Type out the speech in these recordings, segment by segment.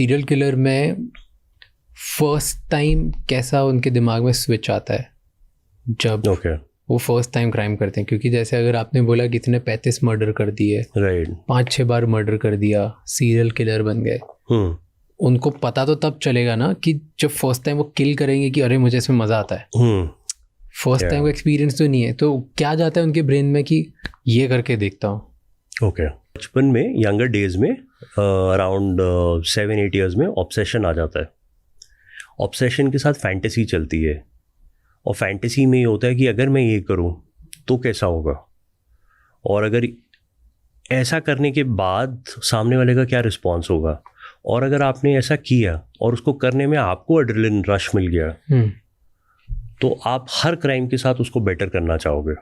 Serial killer में first time कैसा उनके दिमाग में स्विच आता है जब वो फर्स्ट टाइम क्राइम करते हैं? क्योंकि जैसे अगर आपने बोला कि इतने 35 मर्डर कर दिए, राइट, 5-6 बार मर्डर कर दिया, सीरियल किलर बन गए, उनको पता तो तब चलेगा ना कि जब फर्स्ट टाइम वो किल करेंगे कि अरे मुझे इसमें मज़ा आता है। फर्स्ट टाइम का एक्सपीरियंस तो नहीं है, तो क्या जाता है उनके ब्रेन में कि ये करके देखता हूँ। ओके, बचपन में, यंगर डेज में, अराउंड 7-8 ईयर्स में ऑब्सेशन आ जाता है। ऑब्सेशन के साथ फैंटेसी चलती है, और फैंटेसी में ये होता है कि अगर मैं ये करूं तो कैसा होगा, और अगर ऐसा करने के बाद सामने वाले का क्या रिस्पॉन्स होगा, और अगर आपने ऐसा किया और उसको करने में आपको एड्रेनलिन रश मिल गया तो आप हर क्राइम के साथ उसको बेटर करना चाहोगे,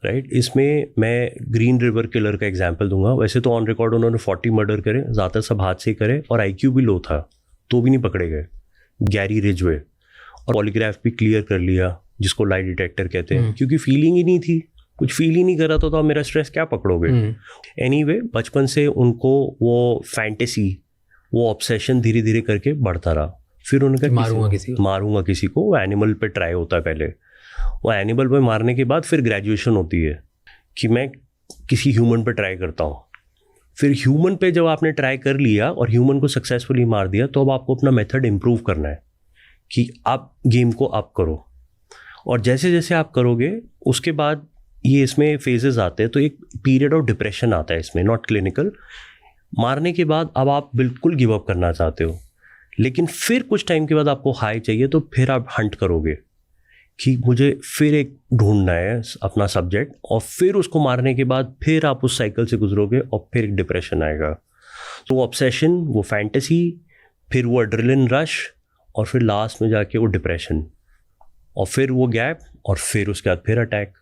राइट। इसमें मैं ग्रीन रिवर किलर का एग्जांपल दूंगा। वैसे तो ऑन रिकॉर्ड उन्होंने 40 मर्डर करे, ज़्यादातर सब हाथ से करे, और IQ भी लो था तो भी नहीं पकड़े गए, गैरी रिजवे, और पॉलीग्राफ भी क्लियर कर लिया जिसको लाई डिटेक्टर कहते हैं, क्योंकि फीलिंग ही नहीं थी, कुछ फील ही नहीं कर रहा था, तो आप मेरा स्ट्रेस क्या पकड़ोगे। एनीवे, बचपन से उनको वो फैंटेसी, वो ऑब्सेशन धीरे धीरे करके बढ़ता रहा। फिर उनका मारूंगा किसी को, वो एनिमल पे ट्राई होता है पहले, वो एनिमल पे मारने के बाद फिर ग्रेजुएशन होती है कि मैं किसी ह्यूमन पे ट्राई करता हूँ। फिर ह्यूमन पे जब आपने ट्राई कर लिया और ह्यूमन को सक्सेसफुली मार दिया, तो अब आपको अपना मेथड इम्प्रूव करना है कि आप गेम को अप करो, और जैसे जैसे आप करोगे उसके बाद ये इसमें फेजेस आते हैं। तो एक पीरियड ऑफ डिप्रेशन आता है इसमें, नॉट क्लिनिकल। मारने के बाद अब आप बिल्कुल गिव अप करना चाहते हो, लेकिन फिर कुछ टाइम के बाद आपको हाई चाहिए, तो फिर आप हंट करोगे कि मुझे फिर एक ढूंढना है अपना सब्जेक्ट, और फिर उसको मारने के बाद फिर आप उस साइकिल से गुजरोगे और फिर एक डिप्रेशन आएगा। तो वो ऑब्सेशन, वो फैंटेसी, फिर वो एड्रेनलिन रश, और फिर लास्ट में जाके वो डिप्रेशन, और फिर वो गैप, और फिर उसके बाद फिर अटैक।